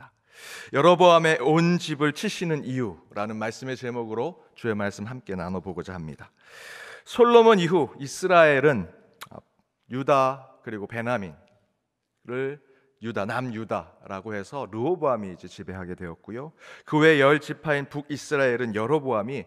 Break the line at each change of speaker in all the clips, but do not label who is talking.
하겠습니다. 여로보암의 온 집을 치시는 이유라는 말씀의 제목으로 주의 말씀 함께 나눠보고자 합니다. 솔로몬 이후 이스라엘은 유다 그리고 베냐민을 남유다라고 해서 르호보암이 이제 지배하게 되었고요. 그 외 10지파인 북이스라엘은 여로보암이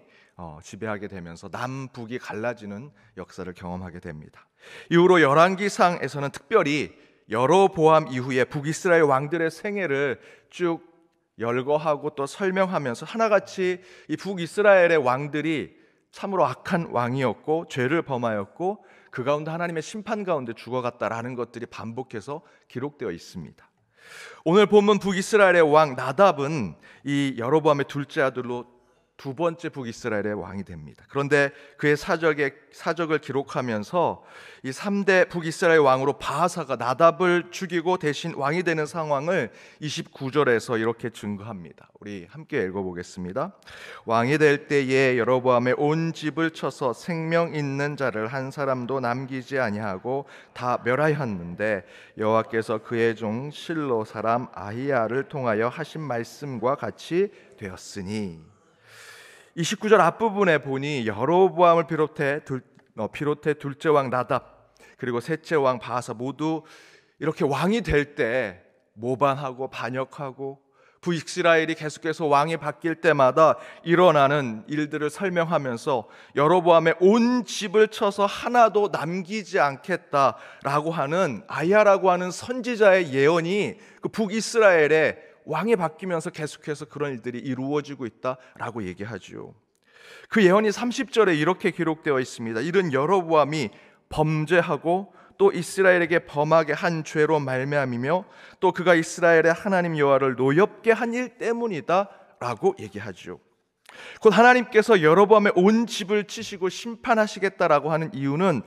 지배하게 되면서 남북이 갈라지는 역사를 경험하게 됩니다. 이후로 열왕기상에서는 특별히 여로보암 이후에 북이스라엘 왕들의 생애를 쭉 열거하고 또 설명하면서 하나같이 이 북이스라엘의 왕들이 참으로 악한 왕이었고 죄를 범하였고 그 가운데 하나님의 심판 가운데 죽어갔다라는 것들이 반복해서 기록되어 있습니다. 오늘 본문 북이스라엘의 왕 나답은 이 여로보암의 둘째 아들로 두 번째 북이스라엘의 왕이 됩니다. 그런데 그의 사적을 기록하면서 이 3대 북이스라엘 왕으로 바하사가 나답을 죽이고 대신 왕이 되는 상황을 29절에서 이렇게 증거합니다. 우리 함께 읽어보겠습니다. 왕이 될 때에 여로보암의 온 집을 쳐서 생명 있는 자를 한 사람도 남기지 아니하고 다 멸하였는데 여호와께서 그의 종 실로 사람 아히야를 통하여 하신 말씀과 같이 되었으니. 29절 앞부분에 보니 여로보암을 비롯해 둘째 왕 나답 그리고 셋째 왕 바하사 모두 이렇게 왕이 될 때 모반하고 반역하고 북이스라엘이 계속해서 왕이 바뀔 때마다 일어나는 일들을 설명하면서 여로보암의 온 집을 쳐서 하나도 남기지 않겠다라고 하는 아히야라고 하는 선지자의 예언이 그 북이스라엘의 왕이 바뀌면서 계속해서 그런 일들이 이루어지고 있다라고 얘기하죠. 그 예언이 30절에 이렇게 기록되어 있습니다. 이른 여로보암이 범죄하고 또 이스라엘에게 범하게 한 죄로 말미암이며 또 그가 이스라엘의 하나님 여호와를 노엽게 한 일 때문이다 라고 얘기하죠. 곧 하나님께서 여로보암의 온 집을 치시고 심판하시겠다라고 하는 이유는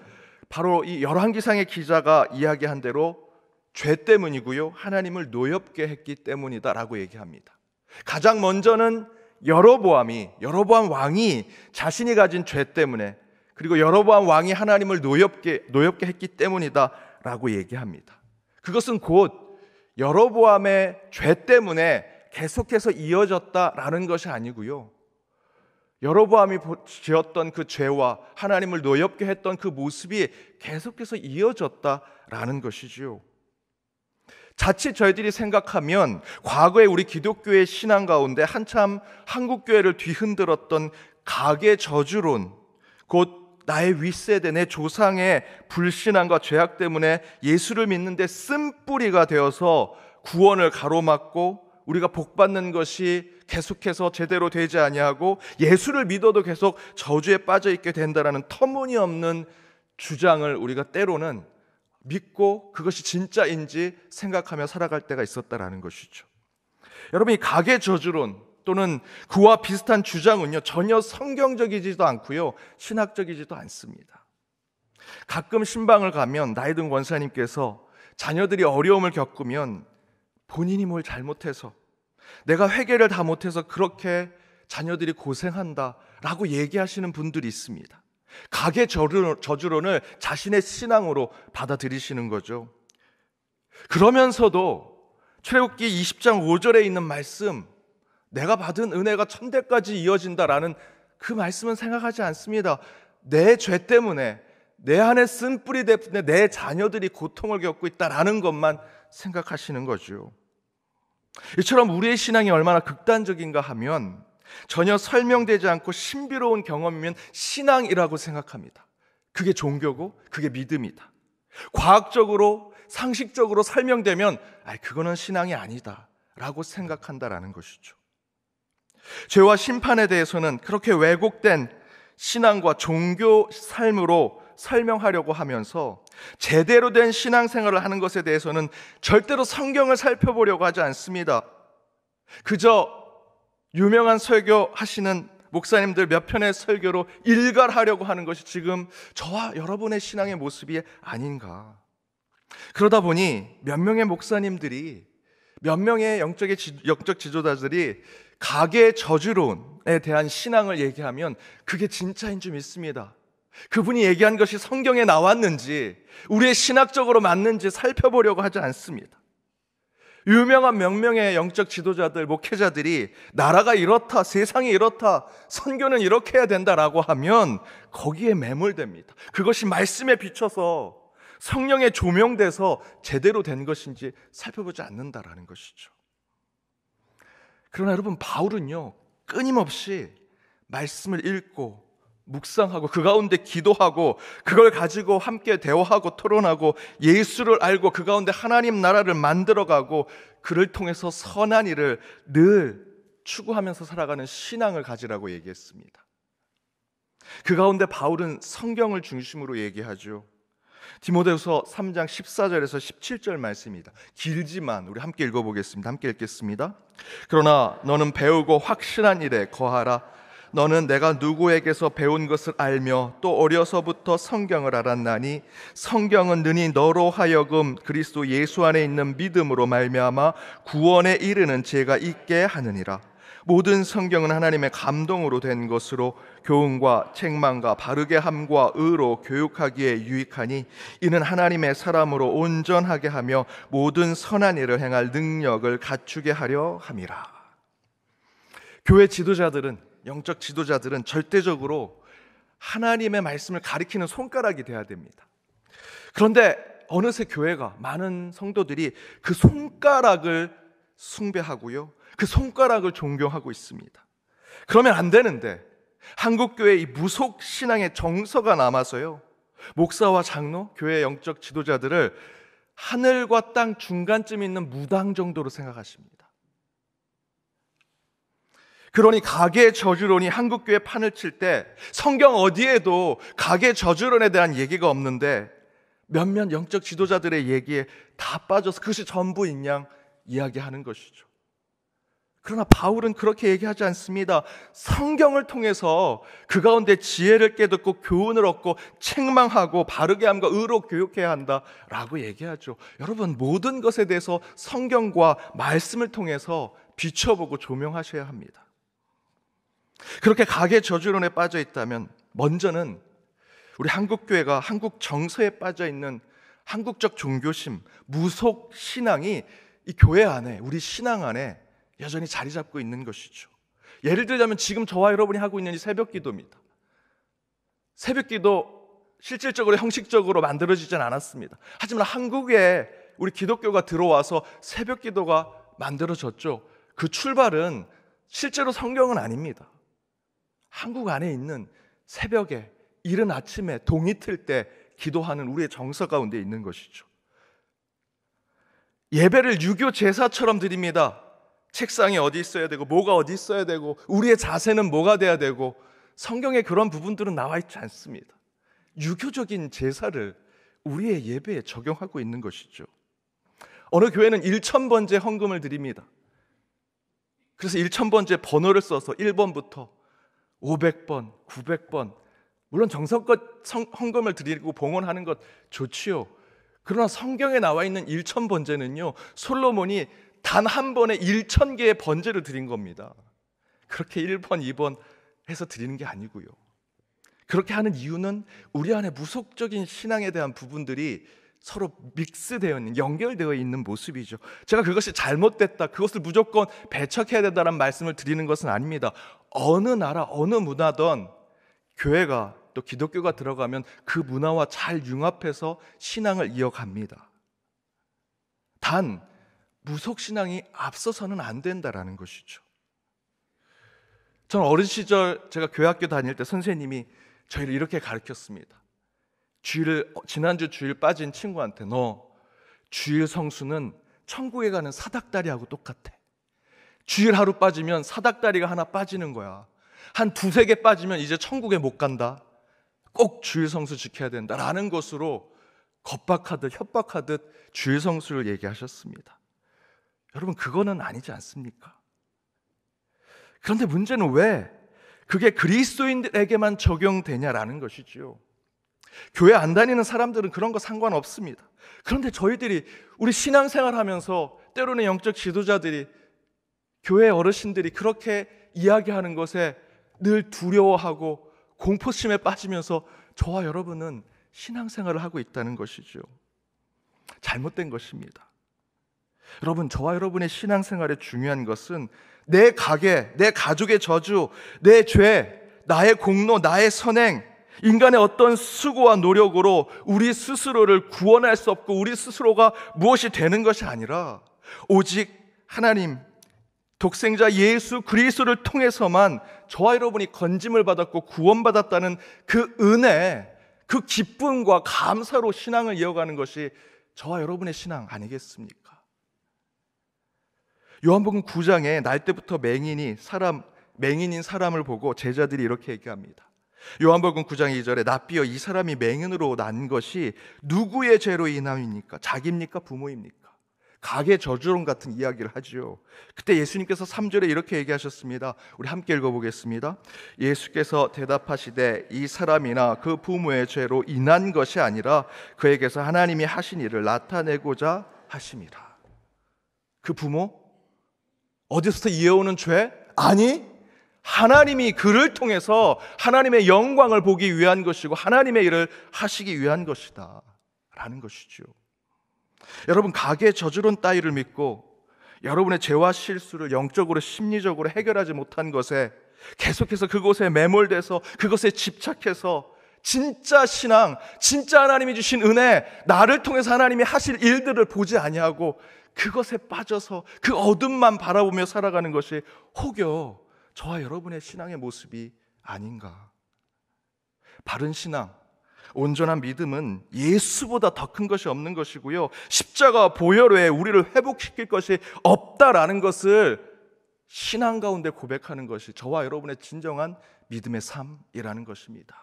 바로 이 열왕기상의 기자가 이야기한 대로 죄 때문이고요, 하나님을 노엽게 했기 때문이다라고 얘기합니다. 가장 먼저는 여로보암 왕이 자신이 가진 죄 때문에, 그리고 여로보암 왕이 하나님을 노엽게 했기 때문이다라고 얘기합니다. 그것은 곧 여로보암의 죄 때문에 계속해서 이어졌다라는 것이 아니고요, 여로보암이 지었던 그 죄와 하나님을 노엽게 했던 그 모습이 계속해서 이어졌다라는 것이지요. 자칫 저희들이 생각하면 과거에 우리 기독교의 신앙 가운데 한참 한국교회를 뒤흔들었던 가계 저주론, 곧 나의 윗세대, 내 조상의 불신앙과 죄악 때문에 예수를 믿는데 쓴뿌리가 되어서 구원을 가로막고 우리가 복받는 것이 계속해서 제대로 되지 아니하고 예수를 믿어도 계속 저주에 빠져 있게 된다라는 터무니없는 주장을 우리가 때로는 믿고 그것이 진짜인지 생각하며 살아갈 때가 있었다라는 것이죠. 여러분, 이 가계 저주론 또는 그와 비슷한 주장은요, 전혀 성경적이지도 않고요, 신학적이지도 않습니다. 가끔 신방을 가면 나이 든 권사님께서 자녀들이 어려움을 겪으면 본인이 뭘 잘못해서, 내가 회개를 다 못해서 그렇게 자녀들이 고생한다라고 얘기하시는 분들이 있습니다. 가계 저주론을 자신의 신앙으로 받아들이시는 거죠. 그러면서도 출애굽기 20장 5절에 있는 말씀, 내가 받은 은혜가 천대까지 이어진다라는 그 말씀은 생각하지 않습니다. 내 죄 때문에, 내 안에 쓴 뿌리 때문에 내 자녀들이 고통을 겪고 있다라는 것만 생각하시는 거죠. 이처럼 우리의 신앙이 얼마나 극단적인가 하면 전혀 설명되지 않고 신비로운 경험이면 신앙이라고 생각합니다. 그게 종교고 그게 믿음이다. 과학적으로 상식적으로 설명되면 그거는 신앙이 아니다 라고 생각한다라는 것이죠. 죄와 심판에 대해서는 그렇게 왜곡된 신앙과 종교 삶으로 설명하려고 하면서 제대로 된 신앙생활을 하는 것에 대해서는 절대로 성경을 살펴보려고 하지 않습니다. 그저 유명한 설교 하시는 목사님들 몇 편의 설교로 일갈하려고 하는 것이 지금 저와 여러분의 신앙의 모습이 아닌가. 그러다 보니 몇 명의 목사님들이, 몇 명의 영적 지도자들이 가계 저주론에 대한 신앙을 얘기하면 그게 진짜인 줄 믿습니다. 그분이 얘기한 것이 성경에 나왔는지, 우리의 신학적으로 맞는지 살펴보려고 하지 않습니다. 유명한 명명의 영적 지도자들, 목회자들이 나라가 이렇다, 세상이 이렇다, 선교는 이렇게 해야 된다라고 하면 거기에 매몰됩니다. 그것이 말씀에 비춰서 성령에 조명돼서 제대로 된 것인지 살펴보지 않는다라는 것이죠. 그러나 여러분, 바울은요, 끊임없이 말씀을 읽고 묵상하고 그 가운데 기도하고 그걸 가지고 함께 대화하고 토론하고 예수를 알고 그 가운데 하나님 나라를 만들어가고 그를 통해서 선한 일을 늘 추구하면서 살아가는 신앙을 가지라고 얘기했습니다. 그 가운데 바울은 성경을 중심으로 얘기하죠. 디모데후서 3장 14절에서 17절 말씀입니다. 길지만 우리 함께 읽어보겠습니다. 함께 읽겠습니다. 그러나 너는 배우고 확신한 일에 거하라. 너는 내가 누구에게서 배운 것을 알며 또 어려서부터 성경을 알았나니 성경은 능히 너로 하여금 그리스도 예수 안에 있는 믿음으로 말미암아 구원에 이르는 죄가 있게 하느니라. 모든 성경은 하나님의 감동으로 된 것으로 교훈과 책망과 바르게 함과 의로 교육하기에 유익하니 이는 하나님의 사람으로 온전하게 하며 모든 선한 일을 행할 능력을 갖추게 하려 함이라. 교회 지도자들은, 영적 지도자들은 절대적으로 하나님의 말씀을 가리키는 손가락이 돼야 됩니다. 그런데 어느새 교회가, 많은 성도들이 그 손가락을 숭배하고요, 그 손가락을 존경하고 있습니다. 그러면 안 되는데 한국교회 이 무속 신앙의 정서가 남아서요, 목사와 장로, 교회 영적 지도자들을 하늘과 땅 중간쯤 있는 무당 정도로 생각하십니다. 그러니 가계 저주론이 한국교회 판을 칠 때 성경 어디에도 가계 저주론에 대한 얘기가 없는데 몇몇 영적 지도자들의 얘기에 다 빠져서 그것이 전부인 양 이야기하는 것이죠. 그러나 바울은 그렇게 얘기하지 않습니다. 성경을 통해서 그 가운데 지혜를 깨닫고 교훈을 얻고 책망하고 바르게 함과 의로 교육해야 한다라고 얘기하죠. 여러분, 모든 것에 대해서 성경과 말씀을 통해서 비춰보고 조명하셔야 합니다. 그렇게 가계 저주론에 빠져 있다면 먼저는 우리 한국교회가 한국 정서에 빠져 있는 한국적 종교심, 무속 신앙이 이 교회 안에, 우리 신앙 안에 여전히 자리 잡고 있는 것이죠. 예를 들자면 지금 저와 여러분이 하고 있는 이 새벽 기도입니다. 새벽 기도 실질적으로 형식적으로 만들어지진 않았습니다. 하지만 한국에 우리 기독교가 들어와서 새벽 기도가 만들어졌죠. 그 출발은 실제로 성경은 아닙니다. 한국 안에 있는 새벽에, 이른 아침에 동이 틀 때 기도하는 우리의 정서 가운데 있는 것이죠. 예배를 유교 제사처럼 드립니다. 책상이 어디 있어야 되고 뭐가 어디 있어야 되고 우리의 자세는 뭐가 돼야 되고 성경에 그런 부분들은 나와 있지 않습니다. 유교적인 제사를 우리의 예배에 적용하고 있는 것이죠. 어느 교회는 1000번째 헌금을 드립니다. 그래서 1000번째 번호를 써서 1번부터 500번, 900번, 물론 정성껏 헌금을 드리고 봉헌하는 것 좋지요. 그러나 성경에 나와 있는 1000번제는요, 솔로몬이 단 한 번에 1000개의 번제를 드린 겁니다. 그렇게 1번, 2번 해서 드리는 게 아니고요. 그렇게 하는 이유는 우리 안에 무속적인 신앙에 대한 부분들이 서로 믹스되어 있는, 연결되어 있는 모습이죠. 제가 그것이 잘못됐다, 그것을 무조건 배척해야 된다는 말씀을 드리는 것은 아닙니다. 어느 나라, 어느 문화든 교회가 또 기독교가 들어가면 그 문화와 잘 융합해서 신앙을 이어갑니다. 단 무속신앙이 앞서서는 안 된다라는 것이죠. 저는 어린 시절 제가 교회학교 다닐 때 선생님이 저희를 이렇게 가르쳤습니다. 지난주 주일 빠진 친구한테 너 주일 성수는 천국에 가는 사닥다리하고 똑같아. 주일 하루 빠지면 사닥다리가 하나 빠지는 거야. 한 두세 개 빠지면 이제 천국에 못 간다. 꼭 주일 성수 지켜야 된다라는 것으로 겁박하듯 협박하듯 주일 성수를 얘기하셨습니다. 여러분, 그거는 아니지 않습니까? 그런데 문제는 왜 그게 그리스도인들에게만 적용되냐라는 것이죠. 교회 안 다니는 사람들은 그런 거 상관없습니다. 그런데 저희들이 우리 신앙생활 하면서 때로는 영적 지도자들이, 교회 어르신들이 그렇게 이야기하는 것에 늘 두려워하고 공포심에 빠지면서 저와 여러분은 신앙생활을 하고 있다는 것이죠. 잘못된 것입니다. 여러분, 저와 여러분의 신앙생활에 중요한 것은 내 가게, 내 가족의 저주, 내 죄, 나의 공로, 나의 선행, 인간의 어떤 수고와 노력으로 우리 스스로를 구원할 수 없고 우리 스스로가 무엇이 되는 것이 아니라 오직 하나님, 독생자 예수 그리스도를 통해서만 저와 여러분이 건짐을 받았고 구원받았다는 그 은혜, 그 기쁨과 감사로 신앙을 이어가는 것이 저와 여러분의 신앙 아니겠습니까? 요한복음 9장에 날 때부터 맹인인 사람을 보고 제자들이 이렇게 얘기합니다. 요한복음 9장 2절에 납비여 이 사람이 맹인으로 난 것이 누구의 죄로 인함입니까? 자기입니까? 부모입니까? 가계 저주론 같은 이야기를 하죠. 그때 예수님께서 3절에 이렇게 얘기하셨습니다. 우리 함께 읽어보겠습니다. 예수께서 대답하시되 이 사람이나 그 부모의 죄로 인한 것이 아니라 그에게서 하나님이 하신 일을 나타내고자 하심이라. 그 부모? 어디서부터 이어오는 죄? 아니, 하나님이 그를 통해서 하나님의 영광을 보기 위한 것이고 하나님의 일을 하시기 위한 것이다 라는 것이죠. 여러분, 가계 저주론 따위를 믿고 여러분의 죄와 실수를 영적으로 심리적으로 해결하지 못한 것에 계속해서 그곳에 매몰돼서 그것에 집착해서 진짜 신앙, 진짜 하나님이 주신 은혜, 나를 통해서 하나님이 하실 일들을 보지 아니하고 그것에 빠져서 그 어둠만 바라보며 살아가는 것이 혹여 저와 여러분의 신앙의 모습이 아닌가. 바른 신앙, 온전한 믿음은 예수보다 더 큰 것이 없는 것이고요, 십자가 보혈 외에 우리를 회복시킬 것이 없다라는 것을 신앙 가운데 고백하는 것이 저와 여러분의 진정한 믿음의 삶이라는 것입니다.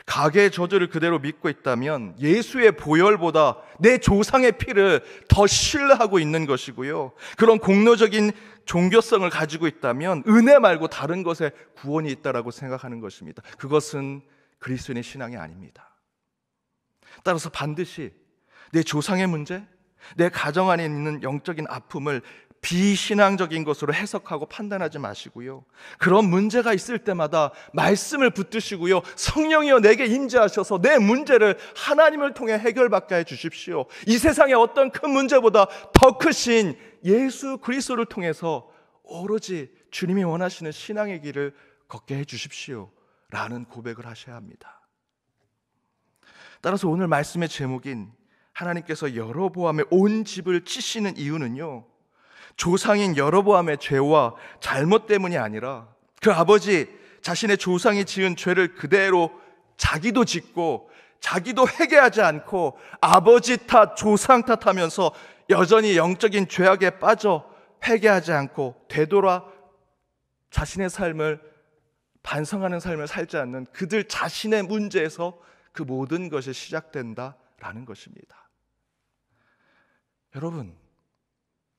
가계의 저주를 그대로 믿고 있다면 예수의 보혈보다 내 조상의 피를 더 신뢰하고 있는 것이고요, 그런 공로적인 종교성을 가지고 있다면 은혜 말고 다른 것에 구원이 있다라고 생각하는 것입니다. 그것은 그리스도인의 신앙이 아닙니다. 따라서 반드시 내 조상의 문제, 내 가정 안에 있는 영적인 아픔을 비신앙적인 것으로 해석하고 판단하지 마시고요, 그런 문제가 있을 때마다 말씀을 붙드시고요, 성령이여 내게 임재하셔서 내 문제를 하나님을 통해 해결받게 해주십시오. 이 세상의 어떤 큰 문제보다 더 크신 예수 그리스도를 통해서 오로지 주님이 원하시는 신앙의 길을 걷게 해주십시오 라는 고백을 하셔야 합니다. 따라서 오늘 말씀의 제목인 하나님께서 여로보암의 온 집을 치시는 이유는요, 조상인 여로보암의 죄와 잘못 때문이 아니라 그 아버지 자신의 조상이 지은 죄를 그대로 자기도 짓고 자기도 회개하지 않고 아버지 탓, 조상 탓하면서 여전히 영적인 죄악에 빠져 회개하지 않고 되돌아 자신의 삶을 반성하는 삶을 살지 않는 그들 자신의 문제에서 그 모든 것이 시작된다라는 것입니다. 여러분,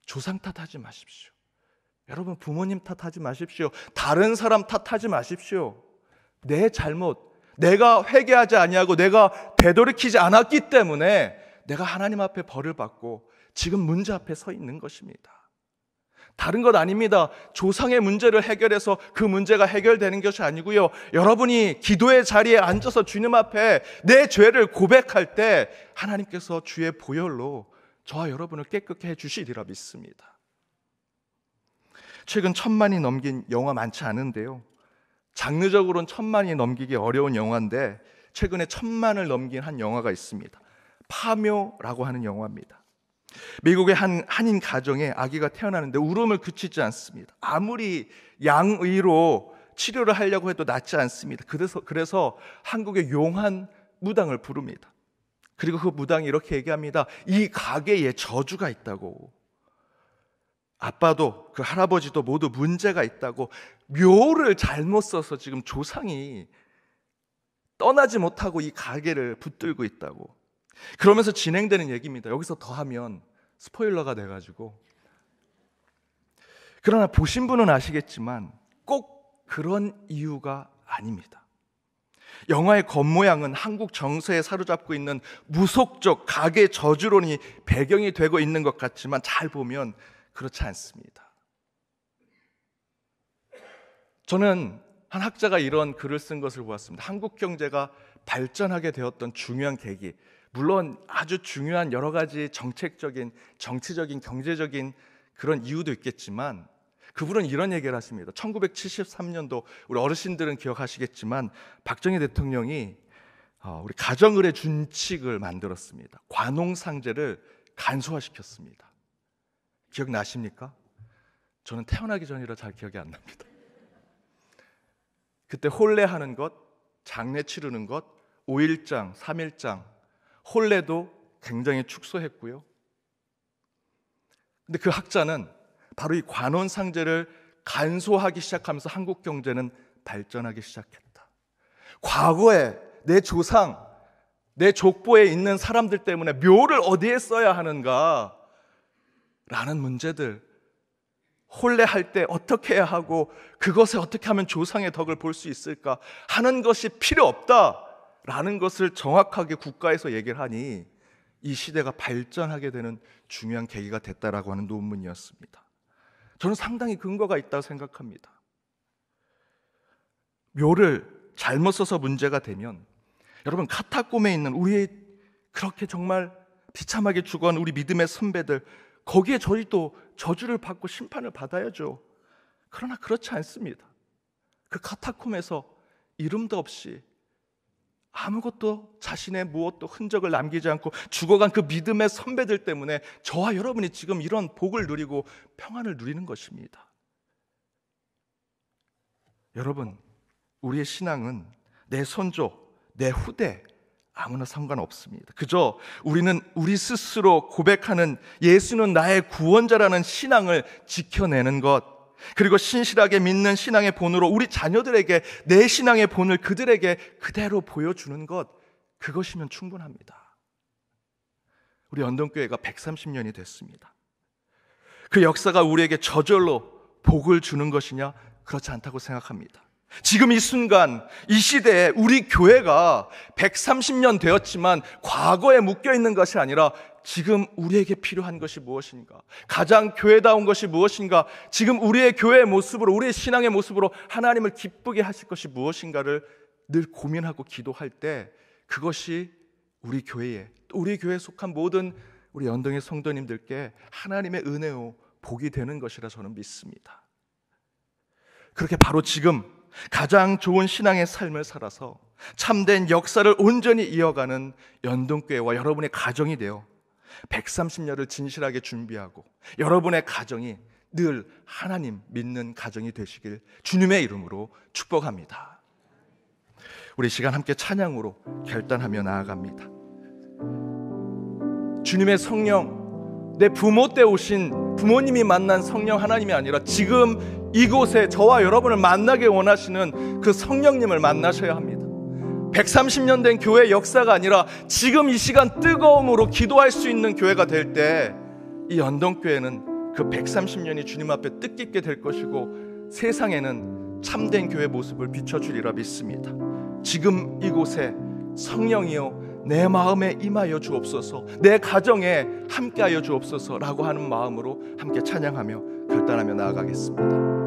조상 탓하지 마십시오. 여러분, 부모님 탓하지 마십시오. 다른 사람 탓하지 마십시오. 내 잘못, 내가 회개하지 아니하고 내가 되돌이키지 않았기 때문에 내가 하나님 앞에 벌을 받고 지금 문제 앞에 서 있는 것입니다. 다른 것 아닙니다. 조상의 문제를 해결해서 그 문제가 해결되는 것이 아니고요, 여러분이 기도의 자리에 앉아서 주님 앞에 내 죄를 고백할 때 하나님께서 주의 보혈로 저와 여러분을 깨끗게 해주시리라 믿습니다. 최근 1000만이 넘긴 영화 많지 않은데요, 장르적으로는 1000만이 넘기기 어려운 영화인데 최근에 1000만을 넘긴 한 영화가 있습니다. 파묘라고 하는 영화입니다. 미국의 한인 가정에 아기가 태어나는데 울음을 그치지 않습니다. 아무리 양의로 치료를 하려고 해도 낫지 않습니다. 그래서 한국의 용한 무당을 부릅니다. 그리고 그 무당이 이렇게 얘기합니다. 이 가게에 저주가 있다고, 아빠도 그 할아버지도 모두 문제가 있다고, 묘를 잘못 써서 지금 조상이 떠나지 못하고 이 가게를 붙들고 있다고. 그러면서 진행되는 얘기입니다. 여기서 더하면 스포일러가 돼가지고, 그러나 보신 분은 아시겠지만 꼭 그런 이유가 아닙니다. 영화의 겉모양은 한국 정서에 사로잡고 있는 무속적 가계 저주론이 배경이 되고 있는 것 같지만 잘 보면 그렇지 않습니다. 저는 한 학자가 이런 글을 쓴 것을 보았습니다. 한국 경제가 발전하게 되었던 중요한 계기, 물론 아주 중요한 여러 가지 정책적인, 정치적인, 경제적인 그런 이유도 있겠지만 그분은 이런 얘기를 하십니다. 1973년도 우리 어르신들은 기억하시겠지만 박정희 대통령이 우리 가정의례 준칙을 만들었습니다. 관홍상제를 간소화시켰습니다. 기억나십니까? 저는 태어나기 전이라 잘 기억이 안 납니다. 그때 혼례하는 것, 장례 치르는 것, 5일장, 3일장, 혼례도 굉장히 축소했고요. 근데 그 학자는 바로 이 관원상제를 간소하기 시작하면서 한국 경제는 발전하기 시작했다. 과거에 내 조상, 내 족보에 있는 사람들 때문에 묘를 어디에 써야 하는가 라는 문제들, 혼례할 때 어떻게 해야 하고 그것에 어떻게 하면 조상의 덕을 볼 수 있을까 하는 것이 필요 없다라는 것을 정확하게 국가에서 얘기를 하니 이 시대가 발전하게 되는 중요한 계기가 됐다라고 하는 논문이었습니다. 저는 상당히 근거가 있다고 생각합니다. 묘를 잘못 써서 문제가 되면 여러분, 카타콤에 있는 우리의 그렇게 정말 비참하게 죽어간 우리 믿음의 선배들, 거기에 저희도 저주를 받고 심판을 받아야죠. 그러나 그렇지 않습니다. 그 카타콤에서 이름도 없이 아무것도 자신의 무엇도 흔적을 남기지 않고 죽어간 그 믿음의 선배들 때문에 저와 여러분이 지금 이런 복을 누리고 평안을 누리는 것입니다. 여러분, 우리의 신앙은 내 선조, 내 후대 아무나 상관없습니다. 그저 우리는 우리 스스로 고백하는 예수는 나의 구원자라는 신앙을 지켜내는 것, 그리고 신실하게 믿는 신앙의 본으로 우리 자녀들에게 내 신앙의 본을 그들에게 그대로 보여주는 것, 그것이면 충분합니다. 우리 연동교회가 130년이 됐습니다. 그 역사가 우리에게 저절로 복을 주는 것이냐? 그렇지 않다고 생각합니다. 지금 이 순간, 이 시대에 우리 교회가 130년 되었지만 과거에 묶여있는 것이 아니라 지금 우리에게 필요한 것이 무엇인가? 가장 교회다운 것이 무엇인가? 지금 우리의 교회의 모습으로, 우리의 신앙의 모습으로 하나님을 기쁘게 하실 것이 무엇인가를 늘 고민하고 기도할 때 그것이 우리 교회에, 또 우리 교회에 속한 모든 우리 연동의 성도님들께 하나님의 은혜요 복이 되는 것이라 저는 믿습니다. 그렇게 바로 지금 가장 좋은 신앙의 삶을 살아서 참된 역사를 온전히 이어가는 연동교회와 여러분의 가정이 되어 130년을 진실하게 준비하고 여러분의 가정이 늘 하나님 믿는 가정이 되시길 주님의 이름으로 축복합니다. 우리 시간 함께 찬양으로 결단하며 나아갑니다. 주님의 성령, 내 부모 때 오신 부모님이 만난 성령 하나님이 아니라 지금 이곳에 저와 여러분을 만나게 원하시는 그 성령님을 만나셔야 합니다. 130년 된 교회 역사가 아니라 지금 이 시간 뜨거움으로 기도할 수 있는 교회가 될 때 이 연동교회는 그 130년이 주님 앞에 뜻깊게 될 것이고 세상에는 참된 교회 모습을 비춰주리라 믿습니다. 지금 이곳에 성령이여 내 마음에 임하여 주옵소서, 내 가정에 함께하여 주옵소서라고 하는 마음으로 함께 찬양하며 결단하며 나아가겠습니다.